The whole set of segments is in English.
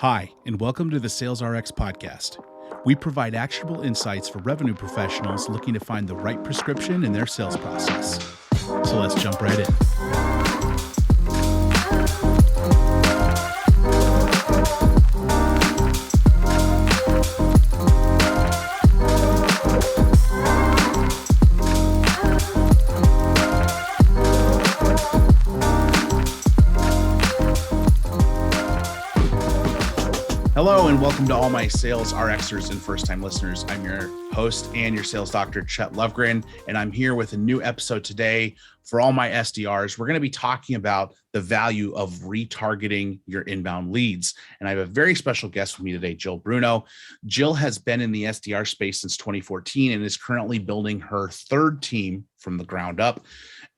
Hi, and welcome to the SalesRX podcast. We provide actionable insights for revenue professionals looking to find the right prescription in their sales process. So let's jump right in. Hello, and welcome to all my Sales RXers and first-time listeners. I'm your host and your sales doctor, Chet Lovegren, and I'm here with a new episode today for all my SDRs. We're going to be talking about the value of retargeting your inbound leads. And I have a very special guest with me today, Jill Bruno. Jill has been in the SDR space since 2014 and is currently building her third team from the ground up.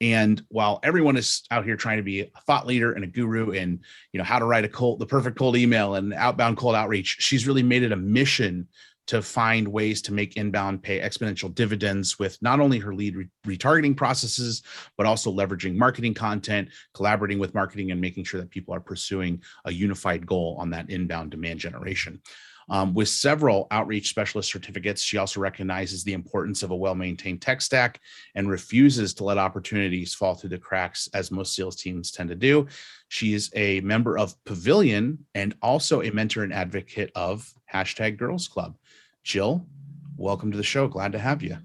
And while everyone is out here trying to be a thought leader and a guru and how to write the perfect cold email and outbound cold outreach, she's really made it a mission to find ways to make inbound pay exponential dividends with not only her lead retargeting processes, but also leveraging marketing content, collaborating with marketing, and making sure that people are pursuing a unified goal on that inbound demand generation. With several outreach specialist certificates, she also recognizes the importance of a well-maintained tech stack and refuses to let opportunities fall through the cracks, as most sales teams tend to do. She is a member of Pavilion and also a mentor and advocate of #Girls Club. Jill, welcome to the show. Glad to have you.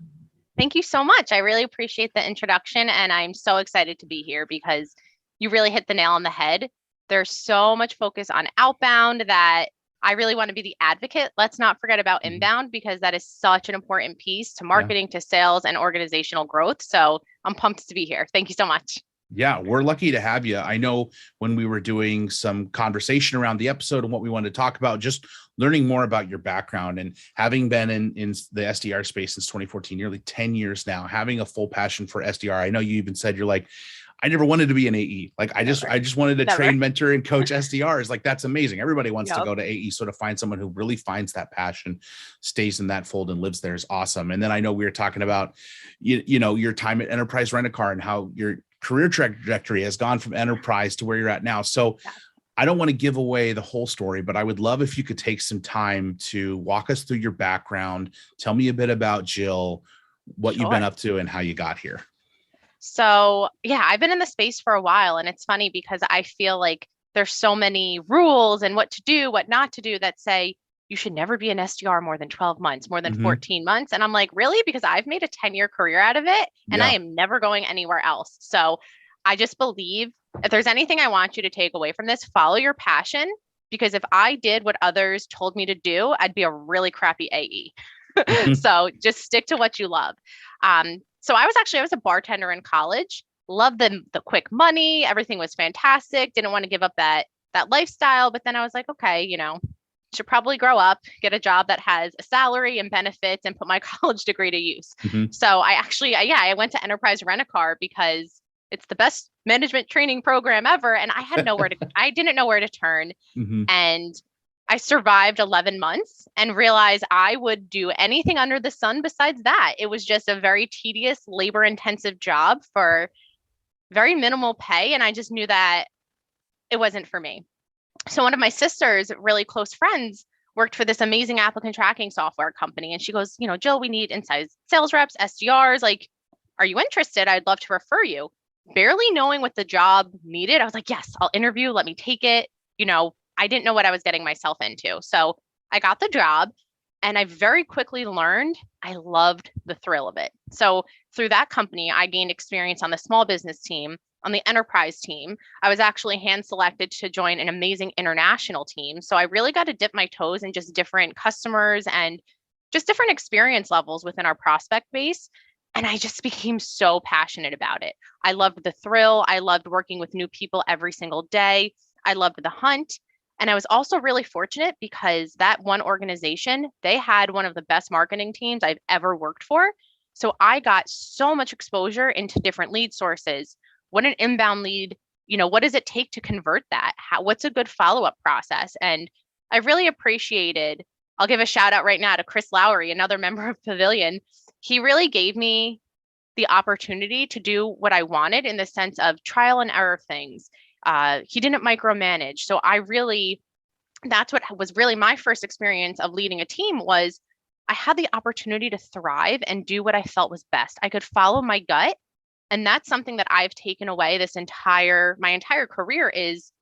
Thank you so much. I really appreciate the introduction, and I'm so excited to be here because you really hit the nail on the head. There's so much focus on outbound that I really want to be the advocate. Let's not forget about inbound, because that is such an important piece to marketing, to sales, and organizational growth. So I'm pumped to be here. Thank you so much. Yeah, we're lucky to have you. I know when we were doing some conversation around the episode and what we wanted to talk about, just learning more about your background and having been in the SDR space since 2014, nearly 10 years now, having a full passion for SDR. I know you even said you're like, I never wanted to be an AE. Like I just wanted to train, mentor, and coach SDRs. Like that's amazing. Everybody wants to go to AE. So to find someone who really finds that passion, stays in that fold and lives there is awesome. And then I know we were talking about, your time at Enterprise Rent-A-Car and how your career trajectory has gone from enterprise to where you're at now. So I don't want to give away the whole story, but I would love if you could take some time to walk us through your background. Tell me a bit about Jill, what you've been up to and how you got here. So I've been in the space for a while, and it's funny because I feel like there's so many rules and what to do, what not to do that say you should never be an SDR more than 12 months, more than 14 months. And I'm like, really? Because I've made a 10-year career out of it and I am never going anywhere else. So I just believe if there's anything I want you to take away from this, follow your passion, because if I did what others told me to do, I'd be a really crappy AE. So just stick to what you love. So I was a bartender in college, loved the quick money. Everything was fantastic. Didn't want to give up that lifestyle. But then I was like, okay, should probably grow up, get a job that has a salary and benefits, and put my college degree to use. So I went to Enterprise Rent-A-Car because it's the best management training program ever. And I had I didn't know where to turn. And I survived 11 months and realized I would do anything under the sun besides that. It was just a very tedious, labor-intensive job for very minimal pay. And I just knew that it wasn't for me. So one of my sister's really close friends worked for this amazing applicant tracking software company. And she goes, Jill, we need inside sales reps, SDRs. Like, are you interested? I'd love to refer you. Barely knowing what the job needed, I was like, yes, I'll interview. Let me take it. I didn't know what I was getting myself into. So I got the job, and I very quickly learned I loved the thrill of it. So through that company, I gained experience on the small business team, on the enterprise team. I was actually hand selected to join an amazing international team. So I really got to dip my toes in just different customers and just different experience levels within our prospect base. And I just became so passionate about it. I loved the thrill. I loved working with new people every single day. I loved the hunt. And I was also really fortunate because that one organization, they had one of the best marketing teams I've ever worked for. So I got so much exposure into different lead sources. What an inbound lead, what does it take to convert that? What's a good follow-up process? And I really appreciated, I'll give a shout out right now to Chris Lowry, another member of Pavilion. He really gave me the opportunity to do what I wanted in the sense of trial and error things. He didn't micromanage. So I really that's what was really my first experience of leading a team was I had the opportunity to thrive and do what I felt was best. I could follow my gut. And that's something that I've taken away my entire career is,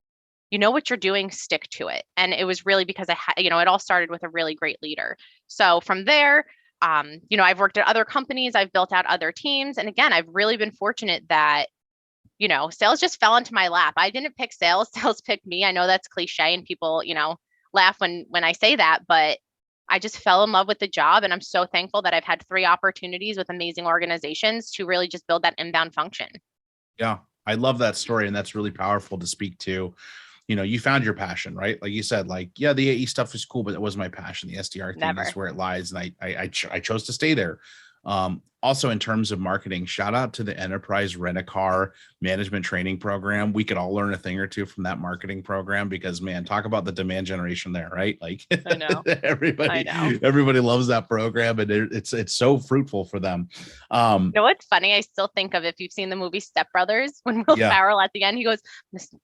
you know what you're doing, stick to it. And it was really because it all started with a really great leader. So from there, I've worked at other companies, I've built out other teams. And again, I've really been fortunate that, sales just fell into my lap. I didn't pick sales, sales picked me. I know that's cliche and people, laugh when I say that, but I just fell in love with the job. And I'm so thankful that I've had 3 opportunities with amazing organizations to really just build that inbound function. Yeah, I love that story. And that's really powerful to speak to. You found your passion, right? Like you said, like, yeah, the AE stuff is cool, but it wasn't my passion. The SDR thing is Never. where it lies. And I chose to stay there. Also, in terms of marketing, shout out to the Enterprise Rent-A-Car Management Training Program. We could all learn a thing or two from that marketing program because, man, talk about the demand generation there, right? Like, I know. everybody, I know. everybody loves that program, and it's so fruitful for them. You know what's funny? I still think of if you've seen the movie Step Brothers, when Will Yeah, Ferrell at the end he goes,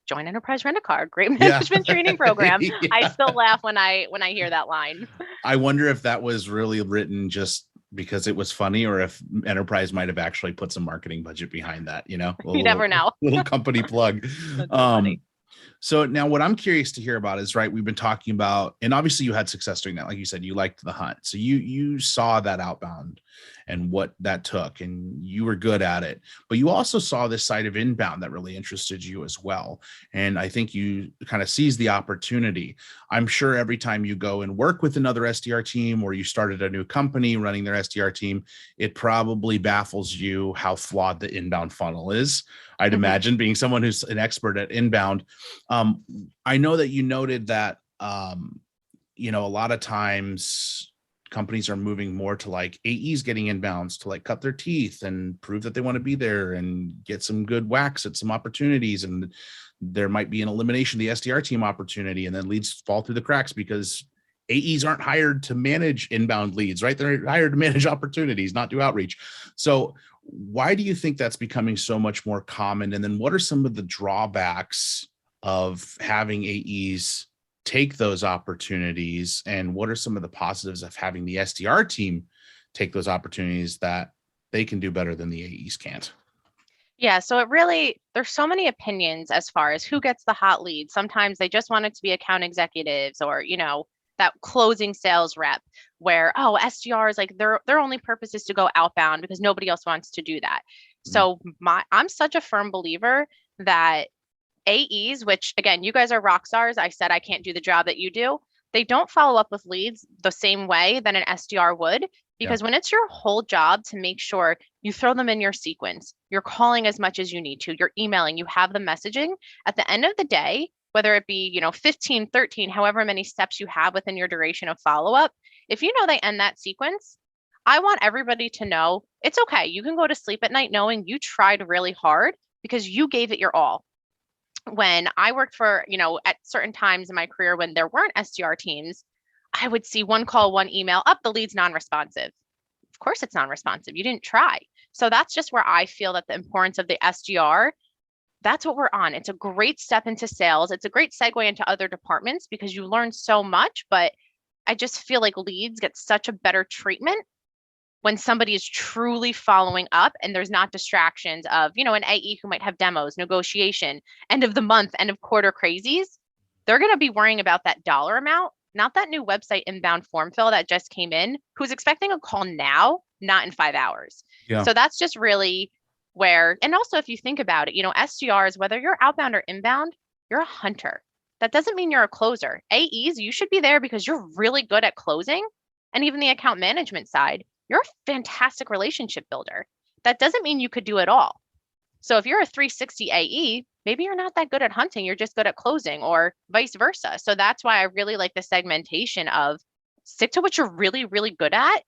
"Join Enterprise Rent-A-Car, great yeah, management training program." I yeah. still laugh when I hear that line. I wonder if that was really written just because it was funny, or if Enterprise might have actually put some marketing budget behind that, a You little, never know. little company plug. That's so funny. So now what I'm curious to hear about is, right, we've been talking about, and obviously you had success doing that. Like you said, you liked the hunt. So you saw that outbound and what that took, and you were good at it. But you also saw this side of inbound that really interested you as well. And I think you kind of seized the opportunity. I'm sure every time you go and work with another SDR team, or you started a new company running their SDR team, it probably baffles you how flawed the inbound funnel is. I'd imagine, being someone who's an expert at inbound. I know that you noted that, a lot of times companies are moving more to like AEs getting inbounds to like cut their teeth and prove that they want to be there and get some good whacks at some opportunities. And there might be an elimination of the SDR team opportunity, and then leads fall through the cracks because AEs aren't hired to manage inbound leads, right? They're hired to manage opportunities, not do outreach. So why do you think that's becoming so much more common? And then what are some of the drawbacks of having AEs take those opportunities? And what are some of the positives of having the SDR team take those opportunities that they can do better than the AEs can't? Yeah, so there's so many opinions as far as who gets the hot lead. Sometimes they just want it to be account executives or, that closing sales rep where, oh, SDRs, like their only purpose is to go outbound because nobody else wants to do that. Mhm. So I'm such a firm believer that AEs, which again, you guys are rock stars. I said I can't do the job that you do. They don't follow up with leads the same way that an SDR would, Yeah. because when it's your whole job to make sure you throw them in your sequence, you're calling as much as you need to, you're emailing, you have the messaging. At the end of the day, whether it be, 15, 13, however many steps you have within your duration of follow up, if you know they end that sequence, I want everybody to know it's okay. You can go to sleep at night knowing you tried really hard because you gave it your all. When I worked for, at certain times in my career when there weren't SDR teams, I would see one call, one email, up, the lead's non-responsive. Of course it's non-responsive. You didn't try. So that's just where I feel that the importance of the SDR, that's what we're on. It's a great step into sales. It's a great segue into other departments because you learn so much, but I just feel like leads get such a better treatment when somebody is truly following up and there's not distractions of, an AE who might have demos, negotiation, end of the month, end of quarter crazies. They're going to be worrying about that dollar amount, not that new website inbound form fill that just came in, who's expecting a call now, not in 5 hours. Yeah. So that's just really where, and also if you think about it, SDRs, whether you're outbound or inbound, you're a hunter. That doesn't mean you're a closer. AEs, you should be there because you're really good at closing. And even the account management side, you're a fantastic relationship builder. That doesn't mean you could do it all. So if you're a 360 AE, maybe you're not that good at hunting, you're just good at closing, or vice versa. So that's why I really like the segmentation of stick to what you're really, really good at.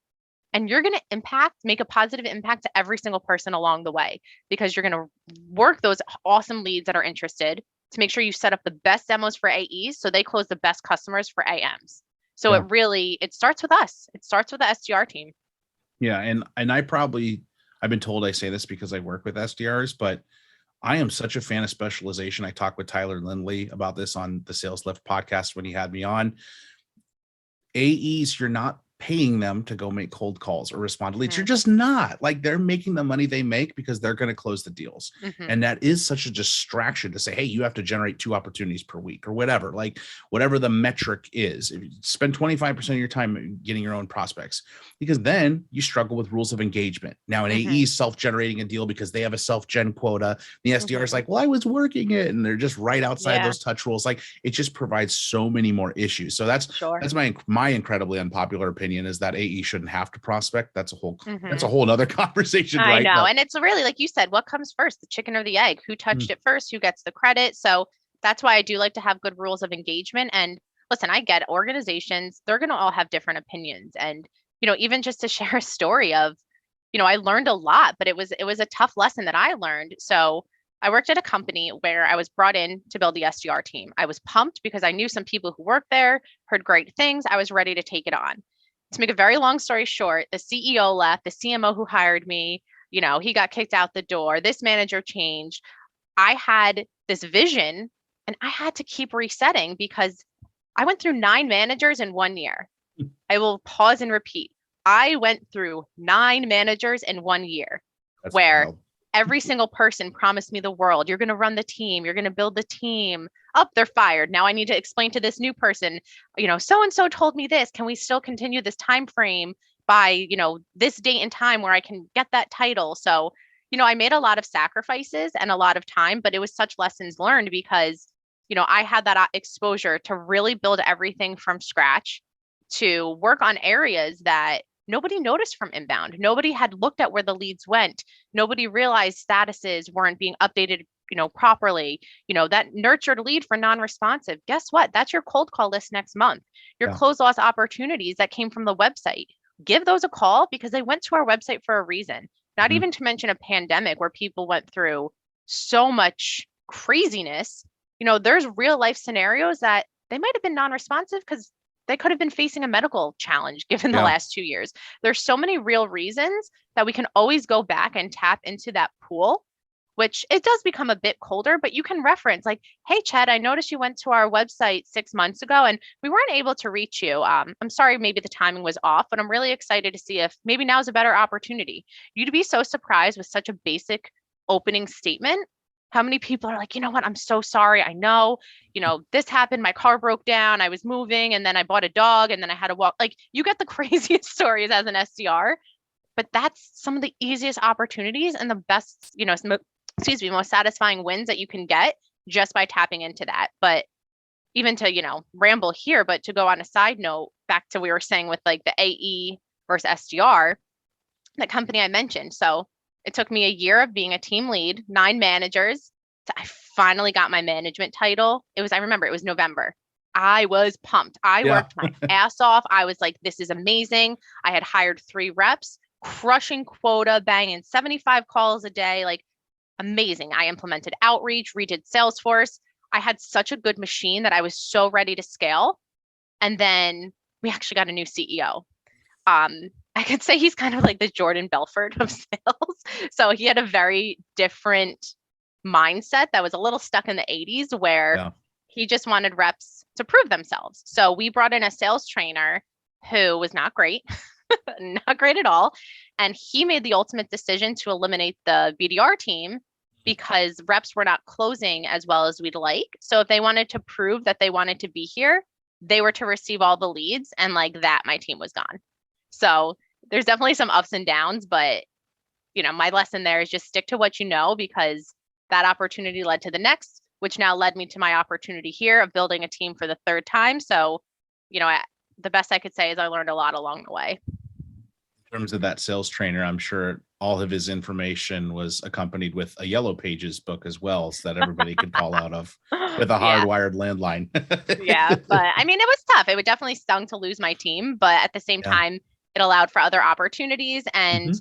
And you're going to make a positive impact to every single person along the way, because you're going to work those awesome leads that are interested to make sure you set up the best demos for AEs so they close the best customers for AMs. So Yeah. it starts with us. It starts with the SDR team. Yeah. And I've been told I say this because I work with SDRs, but I am such a fan of specialization. I talked with Tyler Lindley about this on the Sales Lift podcast when he had me on. AEs, you're not paying them to go make cold calls or respond to leads. You're just not. Like, they're making the money they make because they're going to close the deals. And that is such a distraction to say, hey, you have to generate 2 opportunities per week or whatever, like whatever the metric is. If you spend 25% of your time getting your own prospects, because then you struggle with rules of engagement. Now an AE is self-generating a deal because they have a self-gen quota. The SDR is like, well, I was working it. And they're just right outside those touch rules. Like, it just provides so many more issues. So that's my incredibly unpopular opinion, is that AE shouldn't have to prospect. That's a whole nother conversation. I right? know. But, and it's really, like you said, what comes first, the chicken or the egg? Who touched it first? Who gets the credit? So that's why I do like to have good rules of engagement. And listen, I get organizations, they're going to all have different opinions. And, even just to share a story of, I learned a lot, but it was a tough lesson that I learned. So I worked at a company where I was brought in to build the SDR team. I was pumped because I knew some people who worked there, heard great things. I was ready to take it on. To make a very long story short, the CEO left, the CMO who hired me, he got kicked out the door. This manager changed. I had this vision and I had to keep resetting because I went through 9 managers in 1 year. I will pause and repeat. I went through 9 managers in 1 year. That's where wild. every single person promised me the world. You're going to run the team. You're going to build the team. Oh, they're fired. Now I need to explain to this new person, so-and-so told me this. Can we still continue this time frame by, this date and time where I can get that title? So, I made a lot of sacrifices and a lot of time, but it was such lessons learned because, I had that exposure to really build everything from scratch, to work on areas that nobody noticed from inbound. Nobody had looked at where the leads went. Nobody realized statuses weren't being updated, properly. That nurtured lead for non-responsive. Guess what? That's your cold call list next month. Your close loss opportunities that came from the website. Give those a call because they went to our website for a reason. Not even to mention a pandemic where people went through so much craziness. There's real life scenarios that they might have been non-responsive because they could have been facing a medical challenge given the last 2 years. There's so many real reasons that we can always go back and tap into that pool, which it does become a bit colder, but you can reference like, hey, Chad, I noticed you went to our website 6 months ago and we weren't able to reach you. I'm sorry, maybe the timing was off, but I'm really excited to see if maybe now's a better opportunity. You'd be so surprised with such a basic opening statement. How many people are like, you know what? I'm so sorry. I know, this happened. My car broke down. I was moving and then I bought a dog and then I had to walk. Like, you get the craziest stories as an SDR, but that's some of the easiest opportunities and the best, most satisfying wins that you can get just by tapping into that. But even to, ramble here, but to go on a side note, back to we were saying with like the AE versus SDR, the company I mentioned. So it took me a year of being a team lead, 9 managers. I finally got my management title. I remember it was November. I was pumped. I worked my ass off. I was like, this is amazing. I had hired 3 reps, crushing quota, banging 75 calls a day, like amazing. I implemented outreach, redid Salesforce. I had such a good machine that I was so ready to scale. And then we actually got a new CEO. I could say he's kind of like the Jordan Belfort of sales. So he had a very different mindset that was a little stuck in the 80s where he just wanted reps to prove themselves. So we brought in a sales trainer who was not great, not great at all. And he made the ultimate decision to eliminate the BDR team because reps were not closing as well as we'd like. So if they wanted to prove that they wanted to be here, they were to receive all the leads. And like that, my team was gone. So there's definitely some ups and downs, but my lesson there is just stick to what you know, because that opportunity led to the next, which now led me to my opportunity here of building a team for the 3rd time. So, the best I could say is I learned a lot along the way. In terms of that sales trainer, I'm sure all of his information was accompanied with a Yellow Pages book as well, so that everybody could call out of with a hardwired landline. Yeah, but I mean, it was tough. It would definitely stung to lose my team, but at the same time, it allowed for other opportunities. And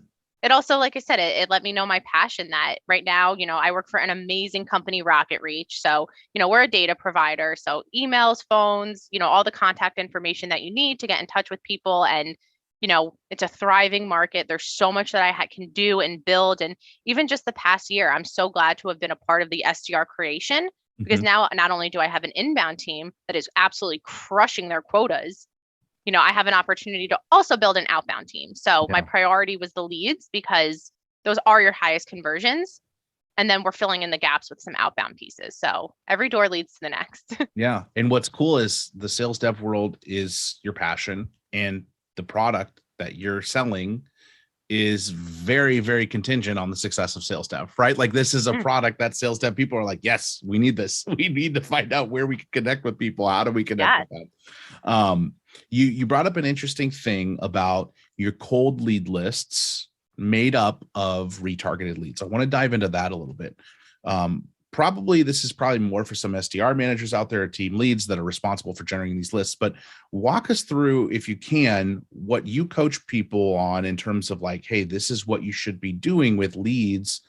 it also, like I said, it let me know my passion that right now, I work for an amazing company, Rocket Reach. So, we're a data provider. So emails, phones, all the contact information that you need to get in touch with people. And It's a thriving market. There's so much that I can do and build. And even just the past year, I'm so glad to have been a part of the SDR creation, because Mhm. now not only do I have an inbound team that is absolutely crushing their quotas, I have an opportunity to also build an outbound team. So my Yeah. priority was the leads because those are your highest conversions. And then we're filling in the gaps with some outbound pieces. So every door leads to the next. Yeah. And what's cool is the sales dev world is your passion, and the product that you're selling is very, very contingent on the success of sales dev, right? Like this is a Mm, product that sales dev people are like, yes, we need this. We need to find out where we can connect with people. How do we connect yes. with them? You brought up an interesting thing about your cold lead lists made up of retargeted leads. I want to dive into that a little bit. Probably this is probably more for some SDR managers out there, team leads that are responsible for generating these lists, but walk us through, if you can, what you coach people on in terms of like, hey, this is what you should be doing with leads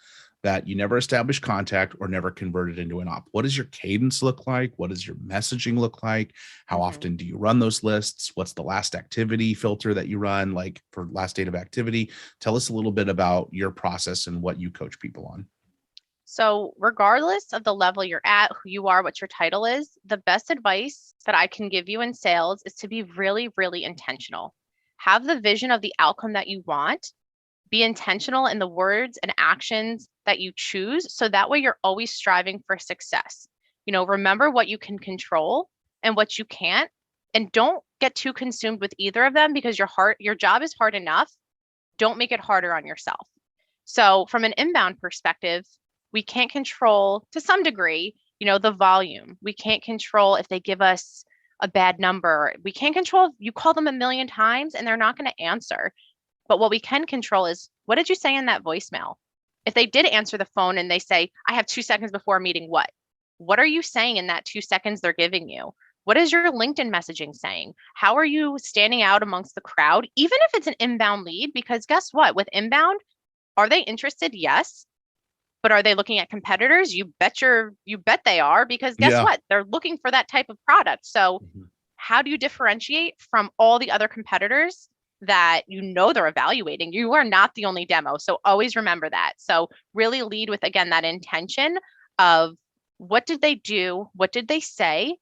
that you never established contact or never converted into an op. What does your cadence look like? What does your messaging look like? How Mm-hmm. often do you run those lists? What's the last activity filter that you run, like for last date of activity? Tell us a little bit about your process and what you coach people on. So, regardless of the level you're at, who you are, what your title is, the best advice that I can give you in sales is to be really, really intentional. Have the vision of the outcome that you want. Be intentional in the words and actions that you choose. So that way you're always striving for success. Remember what you can control and what you can't. And don't get too consumed with either of them, because your job is hard enough. Don't make it harder on yourself. So, from an inbound perspective, we can't control to some degree, the volume. We can't control if they give us a bad number. We can't control if you call them a million times and they're not going to answer. But what we can control is, what did you say in that voicemail? If they did answer the phone and they say, I have 2 seconds before a meeting, what? What are you saying in that 2 seconds they're giving you? What is your LinkedIn messaging saying? How are you standing out amongst the crowd, even if it's an inbound lead? Because guess what? With inbound, are they interested? Yes. But are they looking at competitors? You bet they are, because guess Yeah. what? They're looking for that type of product. So Mhm. how do you differentiate from all the other competitors that they're evaluating? You are not the only demo. So always remember that. So really lead with, again, that intention of what did they do? What did they say?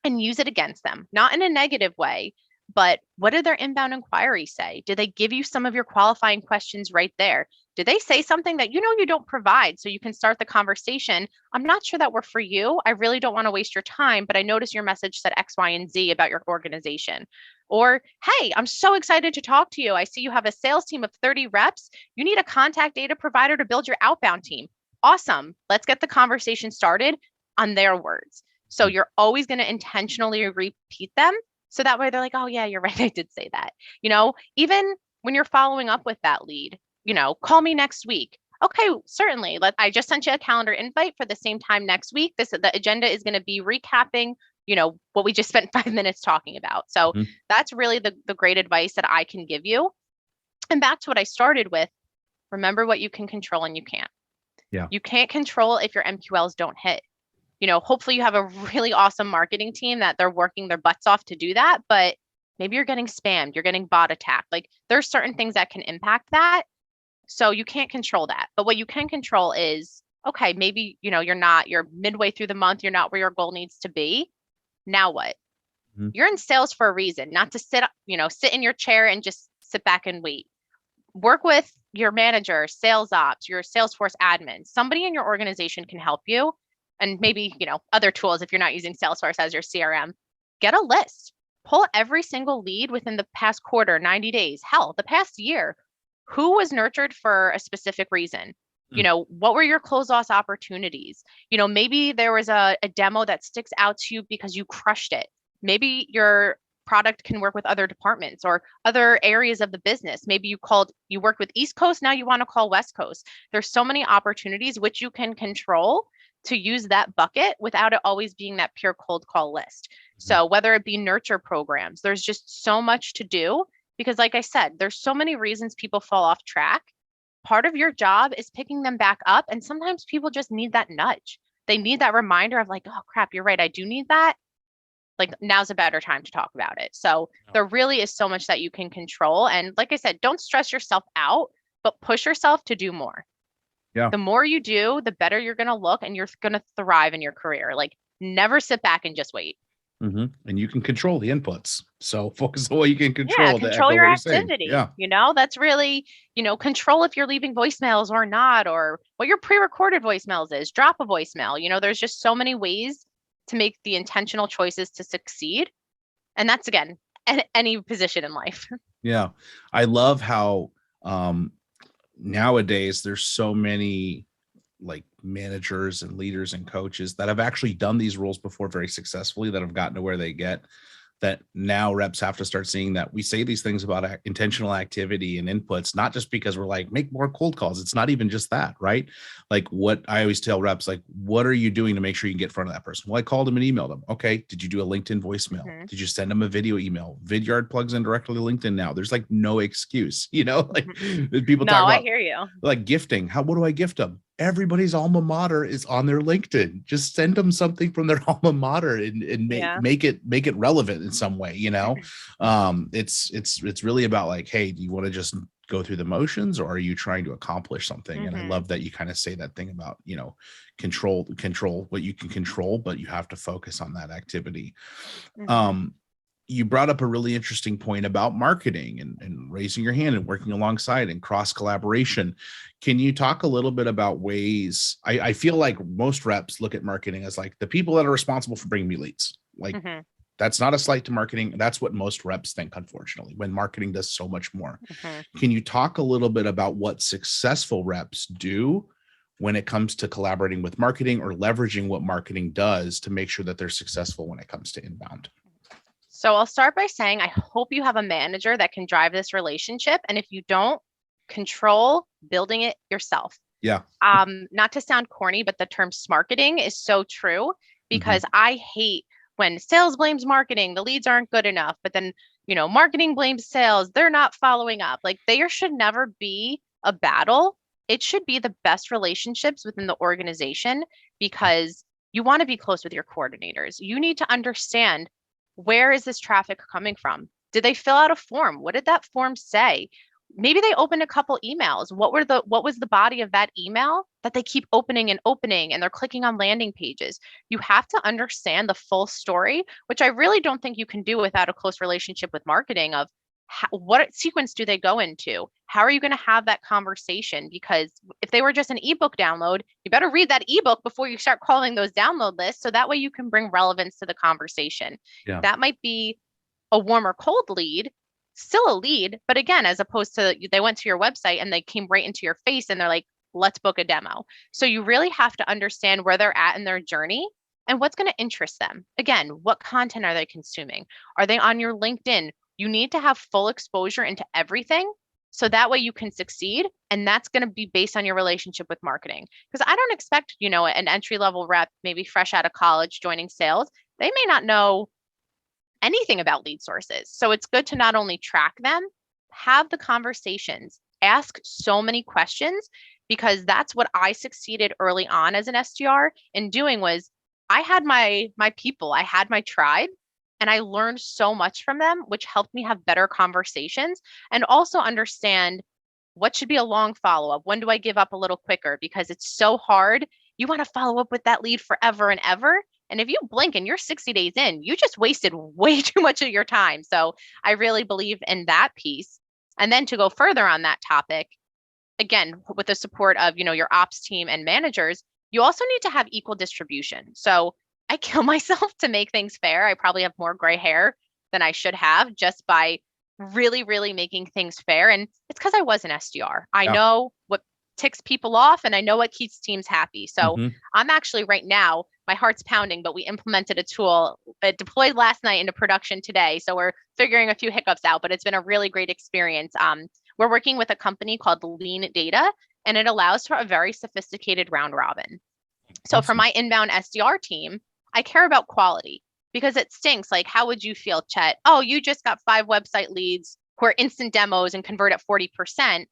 And use it against them, not in a negative way, but what did their inbound inquiry say? Did they give you some of your qualifying questions right there? Did they say something that you don't provide, so you can start the conversation? I'm not sure that we're for you. I really don't want to waste your time, but I noticed your message said X, Y, and Z about your organization. Or, hey, I'm so excited to talk to you. I see you have a sales team of 30 reps. You need a contact data provider to build your outbound team. Awesome. Let's get the conversation started on their words. So you're always going to intentionally repeat them. So that way they're like, oh, yeah, you're right. I did say that. Even when you're following up with that lead, call me next week. Okay, certainly. I just sent you a calendar invite for the same time next week. The agenda is going to be recapping, what we just spent 5 minutes talking about. So Mhm. that's really the great advice that I can give you. And back to what I started with, remember what you can control and you can't. Yeah. You can't control if your MQLs don't hit. Hopefully you have a really awesome marketing team that they're working their butts off to do that, but maybe you're getting spammed, you're getting bot attacked. Like there's certain things that can impact that. So you can't control that. But what you can control is, okay, maybe, you're midway through the month, you're not where your goal needs to be. Now what? Mhm. You're in sales for a reason, not to sit in your chair and just sit back and wait. Work with your manager, sales ops, your Salesforce admin. Somebody in your organization can help you. And maybe, other tools if you're not using Salesforce as your CRM. Get a list. Pull every single lead within the past quarter, 90 days, hell, the past year. Who was nurtured for a specific reason? Mm. What were your close loss opportunities? Maybe there was a demo that sticks out to you because you crushed it. Maybe your product can work with other departments or other areas of the business. Maybe you worked with East Coast, now you want to call West Coast. There's so many opportunities which you can control to use that bucket without it always being that pure cold call list. Mhm. So whether it be nurture programs, there's just so much to do, because like I said, there's so many reasons people fall off track. Part of your job is picking them back up, and sometimes people just need that nudge. They need that reminder of like, oh crap, you're right, I do need that. like now's a better time to talk about it. So there really is so much that you can control. And like I said, don't stress yourself out, but push yourself to do more. Yeah. The more you do, the better you're going to look and you're going to thrive in your career. Like never sit back and just wait. And you can control the inputs. So focus on what you can Yeah, control, to control echo your what you're saying. activity. Yeah. That's really, control if you're leaving voicemails or not, or what your pre-recorded voicemails is. Drop a voicemail. There's just so many ways to make the intentional choices to succeed. And that's again, any position in life. Yeah. I love how nowadays there's so many like managers and leaders and coaches that have actually done these rules before very successfully, that have gotten to where they get, that now reps have to start seeing that we say these things about intentional activity and inputs, not just because we're like, make more cold calls. It's not even just that, right? Like what I always tell reps, like, what are you doing to make sure you can get in front of that person? Well, I called them and emailed them. Okay. Did you do a LinkedIn voicemail? Mm-hmm. Did you send them a video email? Vidyard plugs in directly to LinkedIn now. There's like no excuse, like people No, talk about I hear you. like gifting. What do I gift them? Everybody's alma mater is on their LinkedIn. Just send them something from their alma mater and make it relevant in some way. It's really about like, hey, do you want to just go through the motions, or are you trying to accomplish something? And I love that you kind of say that thing about, control what you can control, but you have to focus on that activity. You brought up a really interesting point about marketing and raising your hand and working alongside and cross collaboration. Can you talk a little bit about ways? I feel like most reps look at marketing as like the people that are responsible for bringing me leads. Like that's not a slight to marketing. That's what most reps think, unfortunately, when marketing does so much more. Can you talk a little bit about what successful reps do when it comes to collaborating with marketing or leveraging what marketing does to make sure that they're successful when it comes to inbound? So I'll start by saying, I hope you have a manager that can drive this relationship. And if you don't, control building it yourself. Yeah. Not to sound corny, but the term smarketing is so true, because I hate when sales blames marketing, the leads aren't good enough, but then, marketing blames sales, they're not following up. Like there should never be a battle. It should be the best relationships within the organization, because you want to be close with your coordinators. You need to understand, where is this traffic coming from? Did they fill out a form? What did that form say? Maybe they opened a couple emails. What was the body of that email that they keep opening and they're clicking on landing pages? You have to understand the full story, which I really don't think you can do without a close relationship with marketing of what sequence do they go into? How are you going to have that conversation? Because if they were just an ebook download, you better read that ebook before you start calling those download lists. So that way you can bring relevance to the conversation. Yeah. That might be a warm or cold lead, still a lead, but again, as opposed to they went to your website and they came right into your face and they're like, let's book a demo. So you really have to understand where they're at in their journey and what's going to interest them. Again, what content are they consuming? Are they on your LinkedIn? You need to have full exposure into everything, so that way you can succeed. And that's going to be based on your relationship with marketing. Because I don't expect, an entry level rep, maybe fresh out of college, joining sales. They may not know anything about lead sources. So it's good to not only track them, have the conversations, ask so many questions, because that's what I succeeded early on as an SDR in doing. Was I had my people, I had my tribe, and I learned so much from them, which helped me have better conversations and also understand what should be a long follow-up. When do I give up a little quicker? Because it's so hard. You want to follow up with that lead forever and ever. And if you blink and you're 60 days in, you just wasted way too much of your time. So I really believe in that piece. And then to go further on that topic, again, with the support of, your ops team and managers, you also need to have equal distribution. So I kill myself to make things fair. I probably have more gray hair than I should have, just by really, really making things fair. And it's because I was an SDR. I know what ticks people off and I know what keeps teams happy. So I'm actually right now, my heart's pounding, but we implemented a tool that deployed last night into production today. So we're figuring a few hiccups out, but it's been a really great experience. We're working with a company called Lean Data, and it allows for a very sophisticated round robin. So for my inbound SDR team, I care about quality, because it stinks. Like, how would you feel, Chet? Oh, you just got 5 website leads who are instant demos and convert at 40%.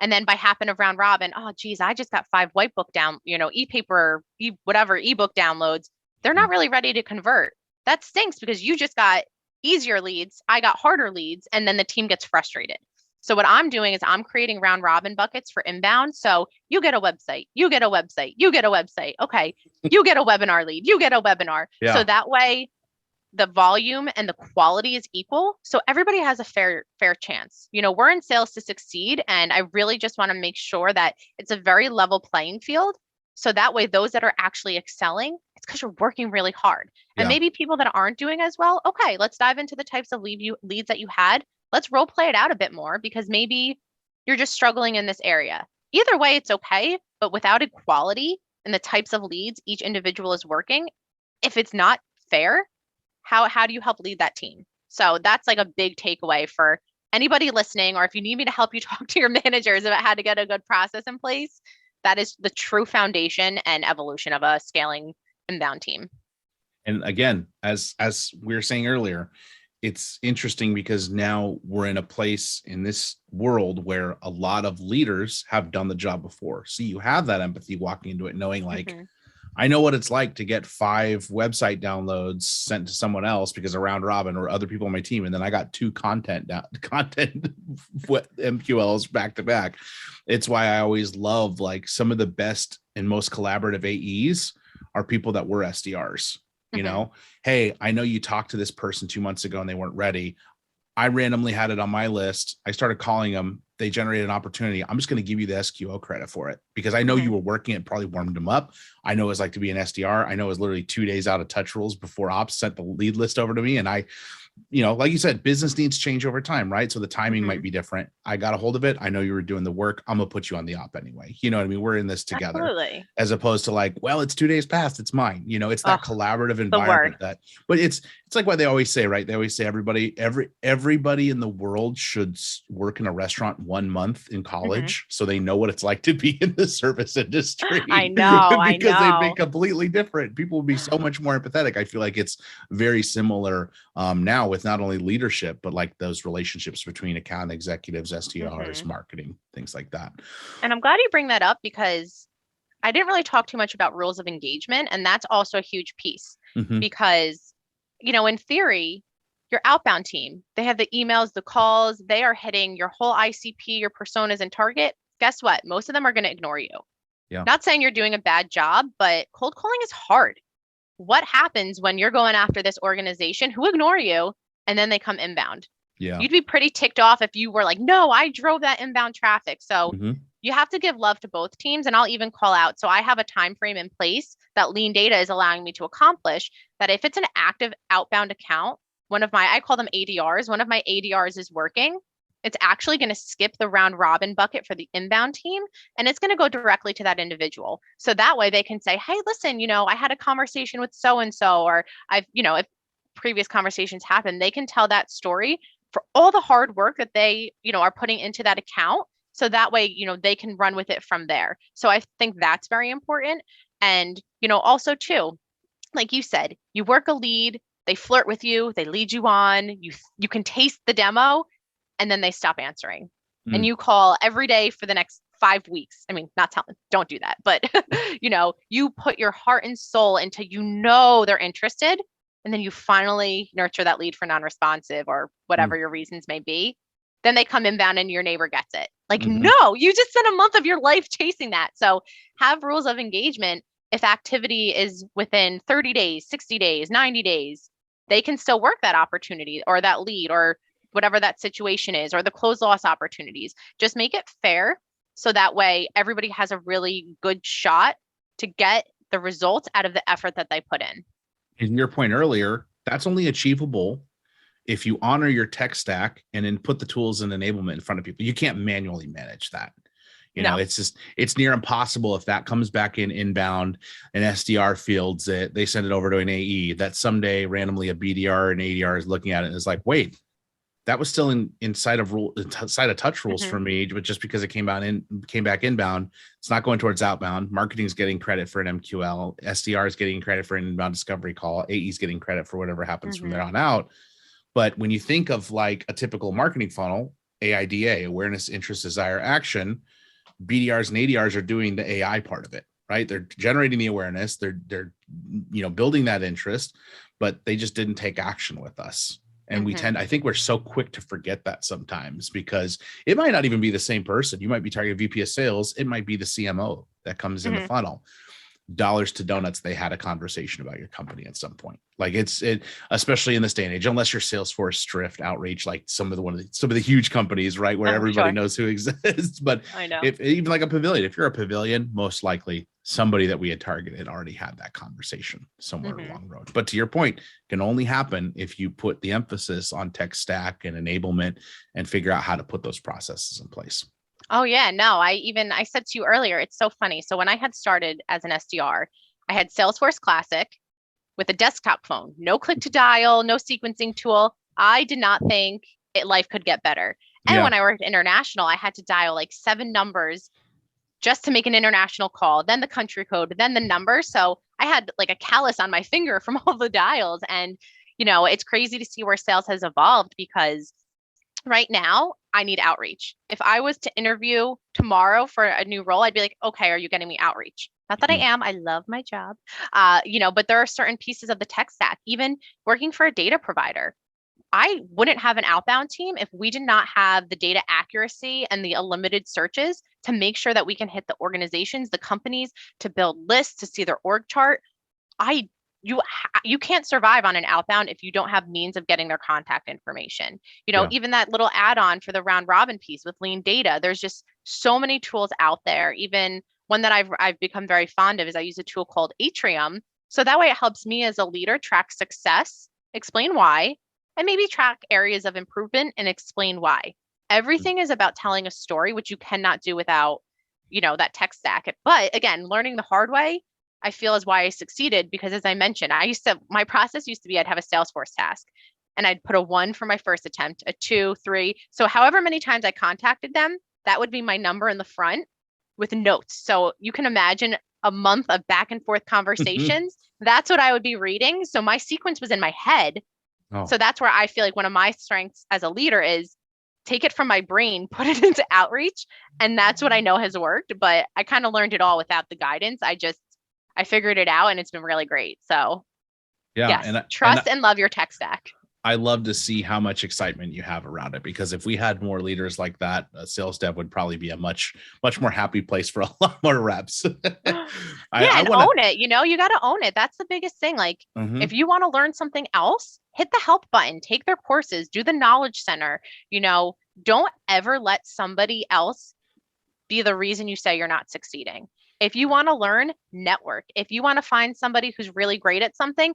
And then by happen of round robin, oh, geez, I just got 5 white book down, e-paper, whatever ebook downloads. They're not really ready to convert. that stinks because you just got easier leads, I got harder leads, and then the team gets frustrated. So what I'm doing is I'm creating round robin buckets for inbound. So you get a website, you get a website, you get a website. Okay, you get a webinar lead, you get a webinar. Yeah. So that way the volume and the quality is equal. So everybody has a fair chance. We're in sales to succeed. And I really just want to make sure that it's a very level playing field. So that way, those that are actually excelling, it's because you're working really hard. And Yeah. maybe people that aren't doing as well, okay, let's dive into the types of leads that you had. Let's role play it out a bit more because maybe you're just struggling in this area. Either way, it's okay. But without equality in the types of leads each individual is working, if it's not fair, how do you help lead that team? So that's like a big takeaway for anybody listening, or if you need me to help you talk to your managers about how to get a good process in place, that is the true foundation and evolution of a scaling inbound team. And again, as we were saying earlier, it's interesting because now we're in a place in this world where a lot of leaders have done the job before. So you have that empathy walking into it, knowing like, I know what it's like to get 5 website downloads sent to someone else because of round robin or other people on my team. And then I got 2 content MQLs back to back. It's why I always love like some of the best and most collaborative AEs are people that were SDRs. You know, hey, I know you talked to this person 2 months ago and they weren't ready. I randomly had it on my list. I started calling them. They generated an opportunity. I'm just going to give you the SQO credit for it because I know you were working. It probably warmed them up. I know it's like to be an SDR. I know it was literally 2 days out of touch rules before ops sent the lead list over to me. And I, like you said, business needs change over time, right? So the timing might be different. I got a hold of it. I know you were doing the work. I'm going to put you on the op anyway. You know what I mean? We're in this together. Absolutely. As opposed to like, well, it's 2 days past, it's mine. It's that collaborative environment but it's like what they always say, right? They always say everybody in the world should work in a restaurant 1 month in college so they know what it's like to be in the service industry. I know. Because they'd be completely different. People would be so much more empathetic. I feel like it's very similar now with not only leadership, but like those relationships between account executives, SDRs, marketing, things like that. And I'm glad you bring that up because I didn't really talk too much about rules of engagement. And that's also a huge piece because, in theory, your outbound team, they have the emails, the calls, they are hitting your whole ICP, your personas and target. Guess what? Most of them are going to ignore you. Yeah. Not saying you're doing a bad job, but cold calling is hard. What happens when you're going after this organization who ignore you and then they come inbound? Yeah. You'd be pretty ticked off if you were like, no, I drove that inbound traffic. So you have to give love to both teams. And I'll even call out. So I have a time frame in place that lean data is allowing me to accomplish that if it's an active outbound account, I call them ADRs, one of my ADRs is working, it's actually going to skip the round robin bucket for the inbound team. And it's going to go directly to that individual. So that way they can say, hey, listen, I had a conversation with so-and-so, or if previous conversations happen, they can tell that story for all the hard work that they, are putting into that account. So that way, they can run with it from there. So I think that's very important. And, also too, like you said, you work a lead, they flirt with you, they lead you on, you can taste the demo, and then they stop answering. And you call every day for the next 5 weeks. I mean, don't do that, but you put your heart and soul into, they're interested. And then you finally nurture that lead for non-responsive or whatever your reasons may be. Then they come inbound and your neighbor gets it. Like, no, you just spent a month of your life chasing that. So have rules of engagement. If activity is within 30 days, 60 days, 90 days, they can still work that opportunity or that lead or whatever that situation is, or the close loss opportunities. Just make it fair. So that way everybody has a really good shot to get the results out of the effort that they put in. And your point earlier, that's only achievable if you honor your tech stack and then put the tools and enablement in front of people. You can't manually manage that. It's near impossible if that comes back in inbound and SDR fields it, they send it over to an AE that someday randomly a BDR and ADR is looking at it and is like, wait, that was still inside of touch rules for me, but just because it came back inbound, it's not going towards outbound. Marketing is getting credit for an MQL, SDR is getting credit for an inbound discovery call, AE is getting credit for whatever happens from there on out. But when you think of like a typical marketing funnel, AIDA, awareness, interest, desire, action, BDRs and ADRs are doing the AI part of it, right? They're generating the awareness, they're building that interest, but they just didn't take action with us. And Mm-hmm. I think we're so quick to forget that sometimes, because it might not even be the same person. You might be targeting VP of sales. It might be the CMO that comes in the Mm-hmm. funnel. Dollars to donuts, they had a conversation about your company at some point. Like especially in this day and age, unless you're Salesforce, Drift, Outreach, like some of the huge companies, right, where Oh, everybody sure. knows who exists. But I know. if even like a Pavilion, if you're a Pavilion, most likely somebody that we had targeted already had that conversation somewhere Mm-hmm. along the road. But to your point, can only happen if you put the emphasis on tech stack and enablement and figure out how to put those processes in place. Oh yeah, no, I said to you earlier, it's so funny. So when I had started as an SDR, I had Salesforce Classic with a desktop phone, no click to dial, no sequencing tool. I did not think life could get better. And Yeah. when I worked international, I had to dial like 7 numbers just to make an international call, then the country code, then the number. So I had like a callus on my finger from all the dials. And, it's crazy to see where sales has evolved, because right now I need outreach. If I was to interview tomorrow for a new role, I'd be like, okay, are you getting me outreach? Not that I am. I love my job. But there are certain pieces of the tech stack, even working for a data provider. I wouldn't have an outbound team if we did not have the data accuracy and the unlimited searches to make sure that we can hit the organizations, the companies, to build lists, to see their org chart. I you can't survive on an outbound if you don't have means of getting their contact information. Yeah. Even that little add-on for the round robin piece with lean data. There's just so many tools out there. Even one that I've become very fond of is I use a tool called Atrium. So that way it helps me as a leader track success, explain why, and maybe track areas of improvement and explain why. Everything is about telling a story, which you cannot do without, that tech stack. But again, learning the hard way, I feel, is why I succeeded, because as I mentioned, my process used to be I'd have a Salesforce task and I'd put a 1 for my first attempt, a 2, 3. So however many times I contacted them, that would be my number in the front with notes. So you can imagine a month of back and forth conversations. That's what I would be reading. So my sequence was in my head. Oh. So that's where I feel like one of my strengths as a leader is take it from my brain, put it into outreach. And that's what I know has worked. But I kind of learned it all without the guidance. I figured it out and it's been really great. So Yeah. yes, trust and love your tech stack. I love to see how much excitement you have around it, because if we had more leaders like that, sales dev would probably be a much more happy place for a lot more reps. Own it. You got to own it. That's the biggest thing. Like, if you want to learn something else, hit the help button, take their courses, do the knowledge center. Don't ever let somebody else be the reason you say you're not succeeding. If you want to learn, network. If you want to find somebody who's really great at something,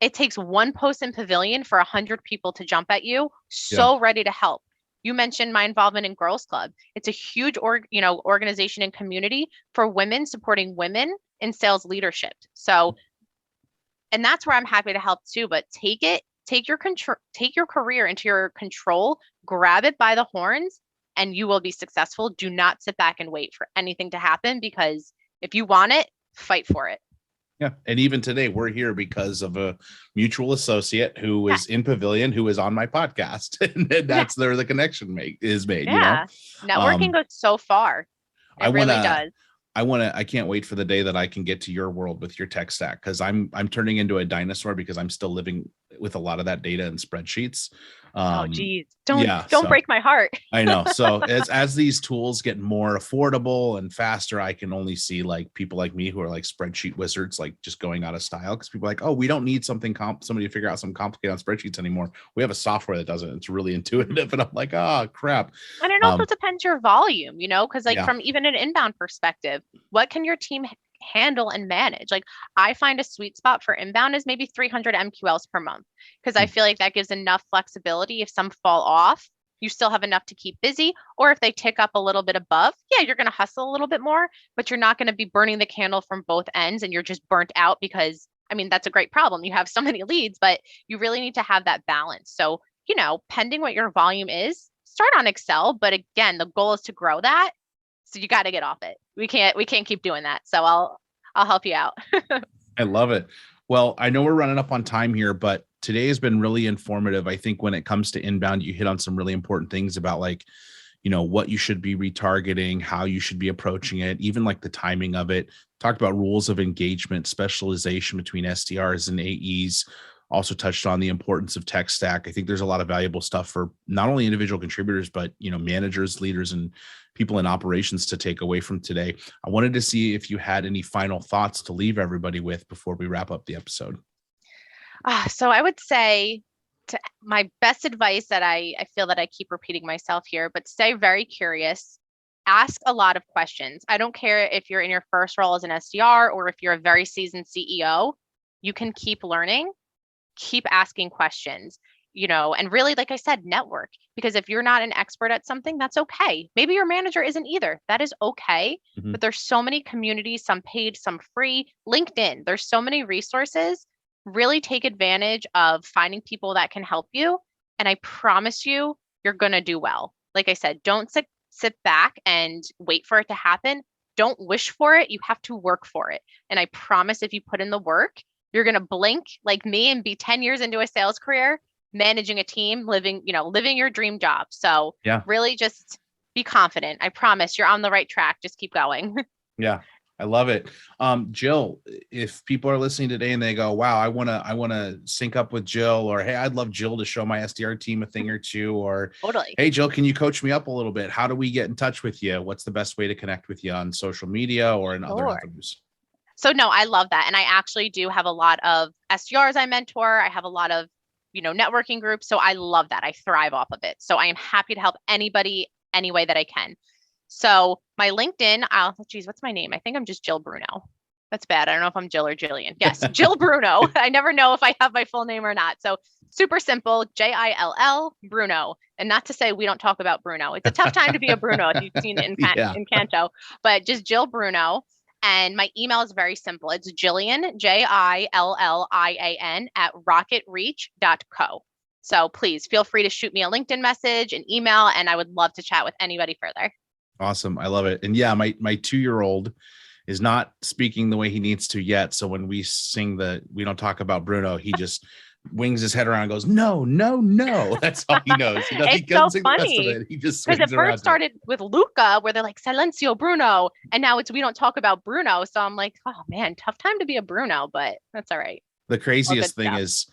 it takes one post in Pavilion for 100 people to jump at you, ready to help. You mentioned my involvement in Girls Club. It's a huge organization and community for women, supporting women in sales leadership. So, and that's where I'm happy to help too, but take your career into your control, grab it by the horns, and you will be successful. Do not sit back and wait for anything to happen, because if you want it, fight for it. Yeah. And even today, we're here because of a mutual associate who is in Pavilion, who is on my podcast. And that's where the connection is made. Yeah. Networking goes so far. It really does. I can't wait for the day that I can get to your world with your tech stack, because I'm turning into a dinosaur, because I'm still living with a lot of that data and spreadsheets. Oh geez, don't break my heart. I know. So as these tools get more affordable and faster, I can only see like people like me who are like spreadsheet wizards, like just going out of style, because people are like, oh, we don't need somebody to figure out something complicated on spreadsheets anymore. We have a software that does it. It's really intuitive. And I'm like, oh crap. And it also depends your volume, because from even an inbound perspective, what can your team handle and manage? Like, I find a sweet spot for inbound is maybe 300 MQLs per month, because I feel like that gives enough flexibility. If some fall off, you still have enough to keep busy. Or if they tick up a little bit above, you're going to hustle a little bit more, but you're not going to be burning the candle from both ends and you're just burnt out, because that's a great problem. You have so many leads, but you really need to have that balance. So, pending what your volume is, start on Excel. But again, the goal is to grow that. So you got to get off it. We can't keep doing that. So I'll help you out. I love it. Well, I know we're running up on time here, but today has been really informative. I think when it comes to inbound, you hit on some really important things about like, what you should be retargeting, how you should be approaching it, even like the timing of it. Talked about rules of engagement, specialization between SDRs and AEs. Also touched on the importance of tech stack. I think there's a lot of valuable stuff for not only individual contributors, but managers, leaders, and people in operations to take away from today. I wanted to see if you had any final thoughts to leave everybody with before we wrap up the episode. So I would say my best advice that I feel that I keep repeating myself here, but stay very curious. Ask a lot of questions. I don't care if you're in your first role as an SDR or if you're a very seasoned CEO, you can keep learning, keep asking questions, and really, like I said, network. Because if you're not an expert at something, that's okay. Maybe your manager isn't either. That is okay. Mm-hmm. But there's so many communities, some paid, some free. LinkedIn, there's so many resources. Really take advantage of finding people that can help you. And I promise you, you're going to do well. Like I said, don't sit back and wait for it to happen. Don't wish for it. You have to work for it. And I promise if you put in the work, you're going to blink like me and be 10 years into a sales career, managing a team, living your dream job. So really just be confident. I promise you're on the right track. Just keep going. Yeah. I love it. Jill, if people are listening today and they go, wow, I want to sync up with Jill, or, hey, I'd love Jill to show my SDR team a thing or two, or totally. Hey, Jill, can you coach me up a little bit? How do we get in touch with you? What's the best way to connect with you on social media or in other avenues? So no, I love that. And I actually do have a lot of SDRs I mentor. I have a lot of, networking groups. So I love that. I thrive off of it. So I am happy to help anybody any way that I can. So my LinkedIn, what's my name? I think I'm just Jill Bruno. That's bad. I don't know if I'm Jill or Jillian. Yes, Jill Bruno. I never know if I have my full name or not. So super simple, Jill Bruno. And not to say we don't talk about Bruno. It's a tough time to be a Bruno if you've seen it in Canto, but just Jill Bruno. And my email is very simple. It's Jillian, JILLIAN @rocketreach.co. So please feel free to shoot me a LinkedIn message, an email, and I would love to chat with anybody further. Awesome. I love it. And yeah, my 2-year-old is not speaking the way he needs to yet. So when we sing we don't talk about Bruno, he just wings his head around and goes, no. That's all he knows. He it's so funny. He just because it first started with Luca, where they're like, Silencio Bruno. And now it's, we don't talk about Bruno. So I'm like, oh man, tough time to be a Bruno, but that's all right. The craziest thing is,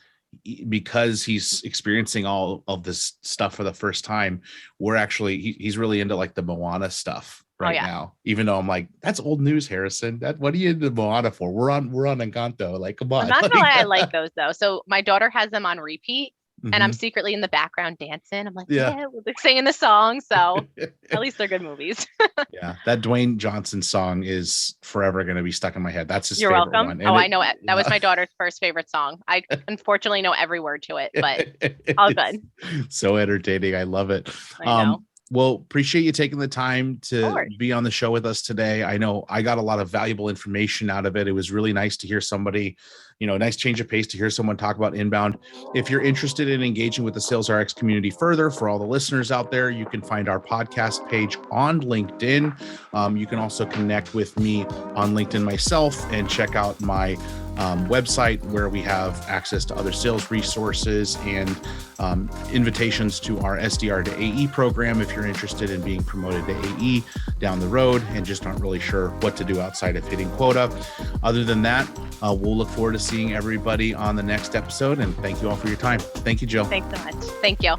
because he's experiencing all of this stuff for the first time, he's really into like the Moana stuff now, even though I'm like, that's old news, Harrison. What are you into Moana for? We're on Encanto. Like, come on. I'm not gonna lie, I like those though. So my daughter has them on repeat. And I'm secretly in the background dancing. I'm like, we're singing the song. So at least they're good movies. Yeah. That Dwayne Johnson song is forever going to be stuck in my head. That's his You're favorite welcome. one. And I know it. That was my daughter's first favorite song. I unfortunately know every word to it, but all good. So entertaining. I love it. I know. Well, appreciate you taking the time to be on the show with us today. I know I got a lot of valuable information out of it. It was really nice to hear somebody, nice change of pace to hear someone talk about inbound. If you're interested in engaging with the SalesRX community further, for all the listeners out there, you can find our podcast page on LinkedIn. You can also connect with me on LinkedIn myself and check out my website, where we have access to other sales resources and invitations to our SDR to AE program if you're interested in being promoted to AE down the road and just aren't really sure what to do outside of hitting quota. Other than that, we'll look forward to seeing everybody on the next episode, and thank you all for your time. Thank you, Jill. Thanks so much. Thank you.